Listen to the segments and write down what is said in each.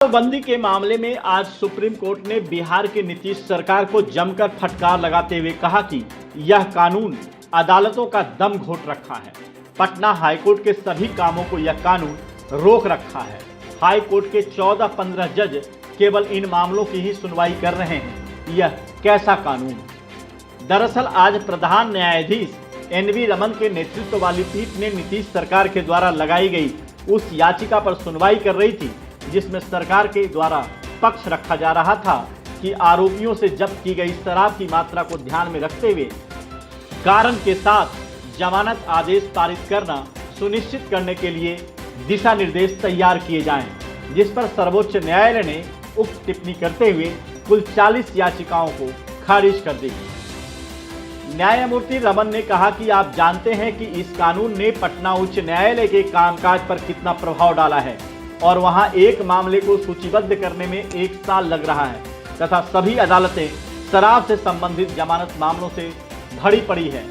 बंदी के मामले में आज सुप्रीम कोर्ट ने बिहार की नीतीश सरकार को जमकर फटकार लगाते हुए कहा कि यह कानून अदालतों का दम घोट रखा है। पटना हाईकोर्ट के सभी कामों को यह कानून रोक रखा है। हाईकोर्ट के 14-15 जज केवल इन मामलों की ही सुनवाई कर रहे हैं। यह कैसा कानून? दरअसल आज प्रधान न्यायाधीश NV रमन के नेतृत्व वाली पीठ ने नीतीश सरकार के द्वारा लगाई गई उस याचिका पर सुनवाई कर रही थी जिसमें सरकार के द्वारा पक्ष रखा जा रहा था कि आरोपियों से जब्त की गई शराब की मात्रा को ध्यान में रखते हुए कारण के साथ जमानत आदेश पारित करना सुनिश्चित करने के लिए दिशा निर्देश तैयार किए जाएं, जिस पर सर्वोच्च न्यायालय ने उक्त टिप्पणी करते हुए कुल 40 याचिकाओं को खारिज कर दी। न्यायमूर्ति रमन ने कहा कि आप जानते हैं कि इस कानून ने पटना उच्च न्यायालय के कामकाज पर कितना प्रभाव डाला है और वहां एक मामले को सूचीबद्ध करने में 1 साल लग रहा है तथा सभी अदालतें शराब से संबंधित जमानत मामलों से भरी पड़ी है।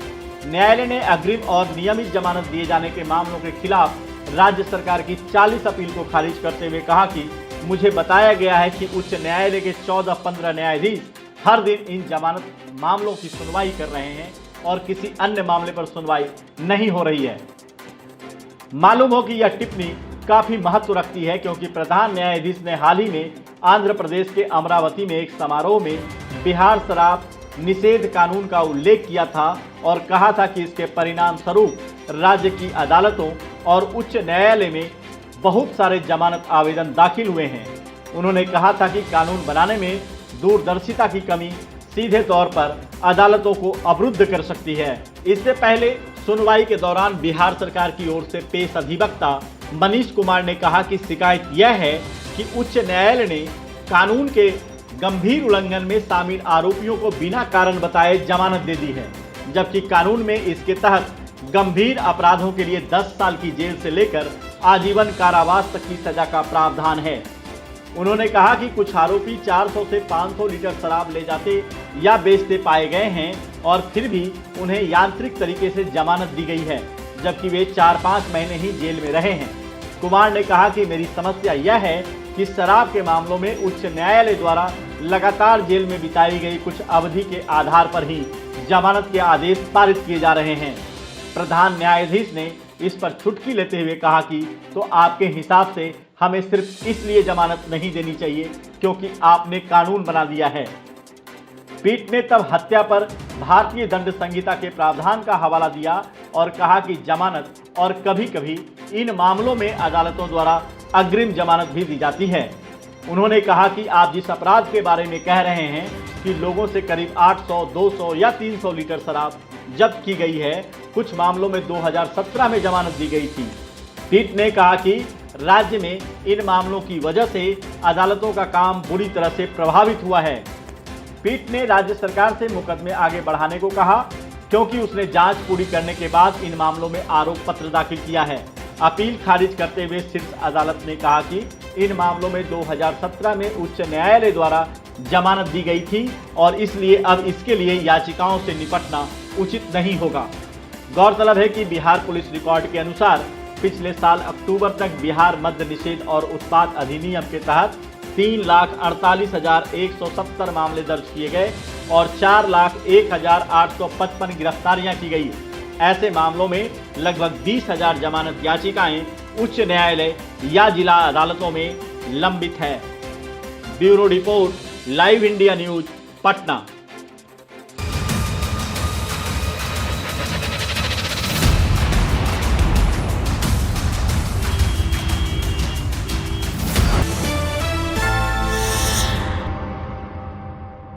न्यायालय ने अग्रिम और नियमित जमानत दिए जाने के मामलों के खिलाफ राज्य सरकार की 40 अपील को खारिज करते हुए कहा कि मुझे बताया गया है कि उच्च न्यायालय के 14-15 न्यायाधीश हर दिन इन जमानत मामलों की सुनवाई कर रहे हैं और किसी अन्य मामले पर सुनवाई नहीं हो रही है। मालूम हो कि यह टिप्पणी काफी महत्व रखती है क्योंकि प्रधान न्यायाधीश ने हाल ही में आंध्र प्रदेश के अमरावती में एक समारोह में बिहार शराब निषेध कानून का उल्लेख किया था और कहा था कि इसके परिणाम स्वरूप राज्य की अदालतों और उच्च न्यायालय में बहुत सारे जमानत आवेदन दाखिल हुए हैं। उन्होंने कहा था कि कानून बनाने में दूरदर्शिता की कमी सीधे तौर पर अदालतों को अवरुद्ध कर सकती है। इससे पहले सुनवाई के दौरान बिहार सरकार की ओर से पेश अधिवक्ता मनीष कुमार ने कहा कि शिकायत यह है कि उच्च न्यायालय ने कानून के गंभीर उल्लंघन में शामिल आरोपियों को बिना कारण बताए जमानत दे दी है, जबकि कानून में इसके तहत गंभीर अपराधों के लिए 10 साल की जेल से लेकर आजीवन कारावास तक की सजा का प्रावधान है। उन्होंने कहा कि कुछ आरोपी 400 से 500 लीटर शराब ले जाते या बेचते पाए गए हैं और फिर भी उन्हें यांत्रिक तरीके से जमानत दी गई है, जबकि वे 4-5 महीने ही जेल में रहे हैं। कुमार ने कहा कि मेरी समस्या यह है कि शराब के मामलों में उच्च न्यायालय द्वारा लगातार जेल में बिताई गई कुछ अवधि के आधार पर ही जमानत के आदेश पारित किए जा रहे हैं। प्रधान न्यायाधीश ने इस पर चुटकी लेते हुए कहा कि तो आपके हिसाब से हमें सिर्फ इसलिए जमानत नहीं देनी चाहिए क्योंकि आपने कानून बना दिया है। पीठ ने तब हत्या पर भारतीय दंड संहिता के प्रावधान का हवाला दिया और कहा कि जमानत और कभी कभी इन मामलों में अदालतों द्वारा अग्रिम जमानत भी दी जाती है। उन्होंने कहा कि आप जिस अपराध के बारे में कह रहे हैं कि लोगों से करीब 800, 200 या 300 लीटर शराब जब्त की गई है, कुछ मामलों में 2017 में जमानत दी गई थी। पीठ ने कहा कि राज्य में इन मामलों की वजह से अदालतों का काम बुरी तरह से प्रभावित हुआ है। पीठ ने राज्य सरकार से मुकदमे आगे बढ़ाने को कहा क्योंकि उसने जांच पूरी करने के बाद इन मामलों में आरोप पत्र दाखिल किया है। अपील खारिज करते हुए शीर्ष अदालत ने कहा कि इन मामलों में 2017 में उच्च न्यायालय द्वारा जमानत दी गई थी और इसलिए अब इसके लिए याचिकाओं से निपटना उचित नहीं होगा। गौरतलब है कि बिहार पुलिस रिकॉर्ड के अनुसार पिछले साल अक्टूबर तक बिहार मद्य निषेध और उत्पाद अधिनियम के तहत 3,48,170 मामले दर्ज किए गए और 4,01,855 गिरफ्तारियां की गई। ऐसे मामलों में लगभग 20,000 जमानत याचिकाएं उच्च न्यायालय या जिला अदालतों में लंबित है। Bureau report, live India news, Patna.